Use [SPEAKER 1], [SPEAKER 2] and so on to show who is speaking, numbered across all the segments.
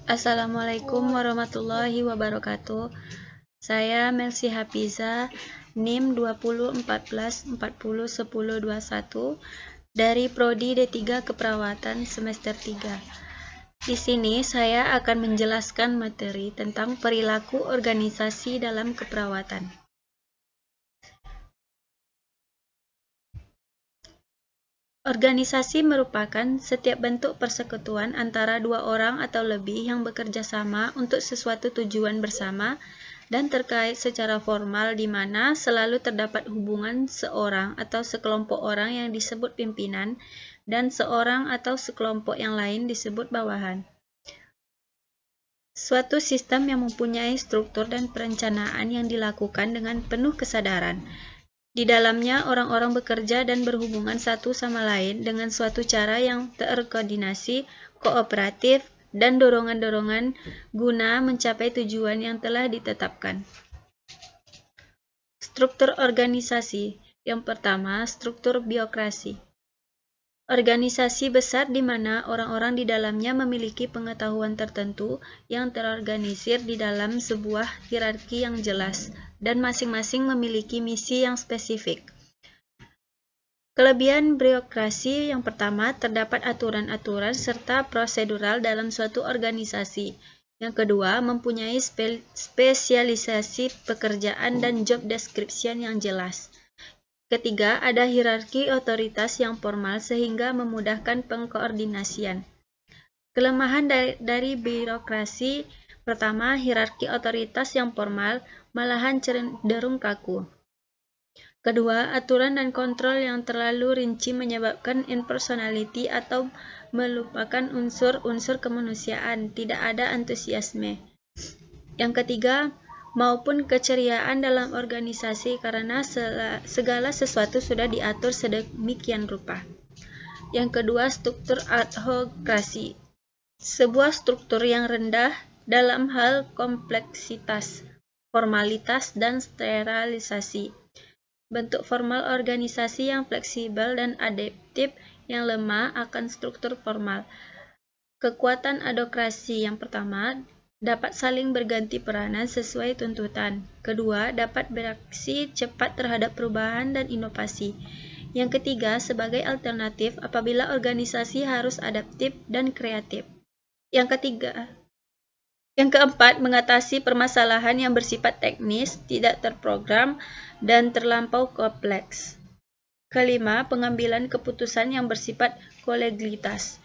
[SPEAKER 1] Assalamualaikum warahmatullahi wabarakatuh. Saya Melsi Hafiza, NIM 2014401021 dari Prodi D3 Keperawatan semester 3. Di sini saya akan menjelaskan materi tentang perilaku organisasi dalam keperawatan. Organisasi merupakan setiap bentuk persekutuan antara dua orang atau lebih yang bekerja sama untuk sesuatu tujuan bersama dan terkait secara formal di mana selalu terdapat hubungan seorang atau sekelompok orang yang disebut pimpinan dan seorang atau sekelompok yang lain disebut bawahan. Suatu sistem yang mempunyai struktur dan perencanaan yang dilakukan dengan penuh kesadaran. Di dalamnya, orang-orang bekerja dan berhubungan satu sama lain dengan suatu cara yang terkoordinasi, kooperatif, dan dorongan-dorongan guna mencapai tujuan yang telah ditetapkan. Struktur organisasi. Yang pertama, struktur birokrasi. Organisasi besar di mana orang-orang di dalamnya memiliki pengetahuan tertentu yang terorganisir di dalam sebuah hierarki yang jelas dan masing-masing memiliki misi yang spesifik. Kelebihan birokrasi yang pertama, terdapat aturan-aturan serta prosedural dalam suatu organisasi. Yang kedua, mempunyai spesialisasi pekerjaan dan job description yang jelas. Ketiga, ada hierarki otoritas yang formal sehingga memudahkan pengkoordinasian. Kelemahan dari birokrasi pertama, hierarki otoritas yang formal malahan cenderung kaku. Kedua, aturan dan kontrol yang terlalu rinci menyebabkan impersonality atau melupakan unsur-unsur kemanusiaan, tidak ada antusiasme. Yang ketiga, maupun keceriaan dalam organisasi karena segala sesuatu sudah diatur sedemikian rupa. Yang kedua, struktur adhokrasi. Sebuah struktur yang rendah dalam hal kompleksitas, formalitas, dan sterilisasi. Bentuk formal organisasi yang fleksibel dan adaptif yang lemah akan struktur formal. Kekuatan adhokrasi yang pertama, dapat saling berganti peranan sesuai tuntutan. Kedua, dapat bereaksi cepat terhadap perubahan dan inovasi. Yang ketiga, sebagai alternatif apabila organisasi harus adaptif dan kreatif. Yang keempat, mengatasi permasalahan yang bersifat teknis, tidak terprogram, dan terlampau kompleks. Kelima, pengambilan keputusan yang bersifat kolegialitas.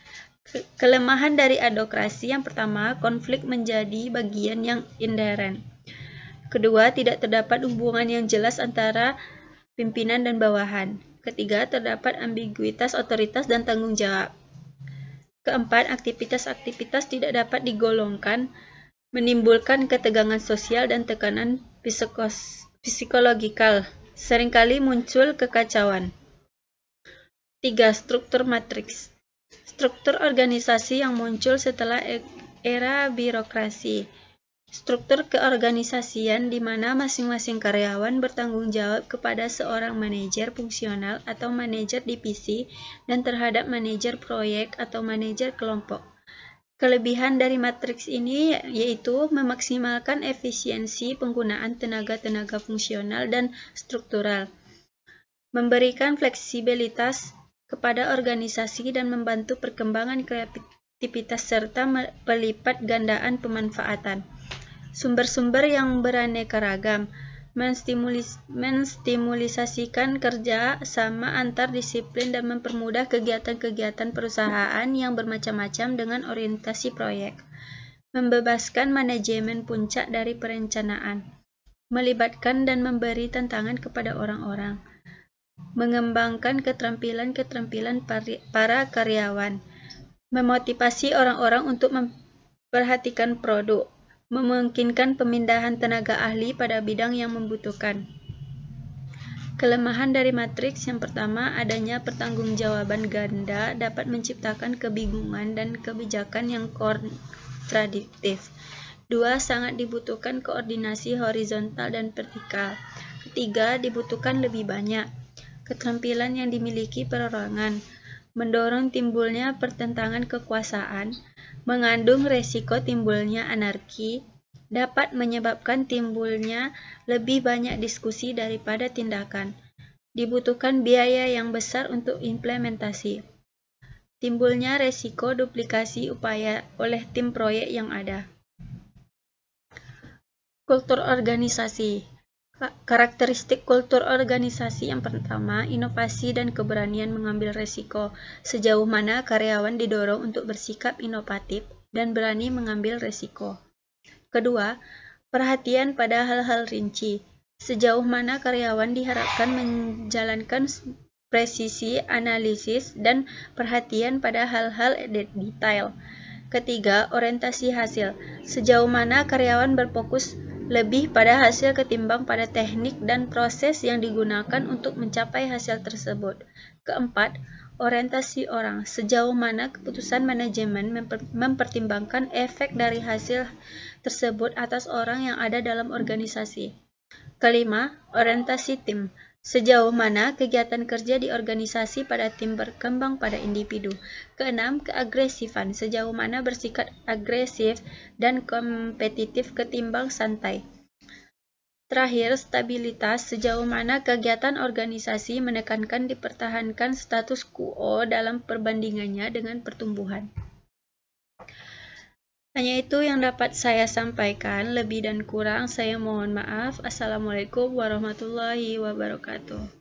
[SPEAKER 1] Kelemahan dari adhokrasi yang pertama, konflik menjadi bagian yang inheren. Kedua, tidak terdapat hubungan yang jelas antara pimpinan dan bawahan. Ketiga, terdapat ambiguitas otoritas dan tanggung jawab. Keempat, aktivitas-aktivitas tidak dapat digolongkan, menimbulkan ketegangan sosial dan tekanan psikologikal. Seringkali muncul kekacauan. 3. Struktur matriks. Struktur organisasi yang muncul setelah era birokrasi. Struktur keorganisasian di mana masing-masing karyawan bertanggung jawab kepada seorang manajer fungsional atau manajer divisi dan terhadap manajer proyek atau manajer kelompok. Kelebihan dari matriks ini yaitu memaksimalkan efisiensi penggunaan tenaga-tenaga fungsional dan struktural, memberikan fleksibilitas kepada organisasi dan membantu perkembangan kreativitas serta pelipat gandaan pemanfaatan. Sumber-sumber yang beraneka ragam, menstimulisasikan kerja sama antar disiplin dan mempermudah kegiatan-kegiatan perusahaan yang bermacam-macam dengan orientasi proyek. Membebaskan manajemen puncak dari perencanaan. Melibatkan dan memberi tantangan kepada orang-orang. Mengembangkan keterampilan-keterampilan para karyawan. Memotivasi orang-orang untuk memperhatikan produk. Memungkinkan pemindahan tenaga ahli pada bidang yang membutuhkan. Kelemahan dari matriks yang pertama, adanya pertanggungjawaban ganda dapat menciptakan kebingungan dan kebijakan yang kontradiktif. 2. Sangat dibutuhkan koordinasi horizontal dan vertikal. Ketiga, dibutuhkan lebih banyak keterampilan yang dimiliki perorangan. mendorong timbulnya pertentangan kekuasaan, mengandung resiko timbulnya anarki, dapat menyebabkan timbulnya lebih banyak diskusi daripada tindakan. Dibutuhkan biaya yang besar untuk implementasi. Timbulnya resiko duplikasi upaya oleh tim proyek yang ada. Kultur organisasi. Karakteristik kultur organisasi yang pertama, inovasi dan keberanian mengambil resiko. Sejauh mana karyawan didorong untuk bersikap inovatif dan berani mengambil resiko. Kedua, perhatian pada hal-hal rinci. Sejauh mana karyawan diharapkan menjalankan presisi analisis dan perhatian pada hal-hal detail. Ketiga, orientasi hasil. Sejauh mana karyawan berfokus lebih pada hasil ketimbang pada teknik dan proses yang digunakan untuk mencapai hasil tersebut. Keempat, orientasi orang. Sejauh mana keputusan manajemen mempertimbangkan efek dari hasil tersebut atas orang yang ada dalam organisasi. Kelima, orientasi tim. Sejauh mana kegiatan kerja di organisasi pada tim berkembang pada individu. Keenam, keagresifan. Sejauh mana bersikap agresif dan kompetitif ketimbang santai. Terakhir, stabilitas. Sejauh mana kegiatan organisasi menekankan dipertahankan status quo dalam perbandingannya dengan pertumbuhan. Hanya itu yang dapat saya sampaikan, lebih dan kurang saya mohon maaf. Assalamualaikum warahmatullahi wabarakatuh.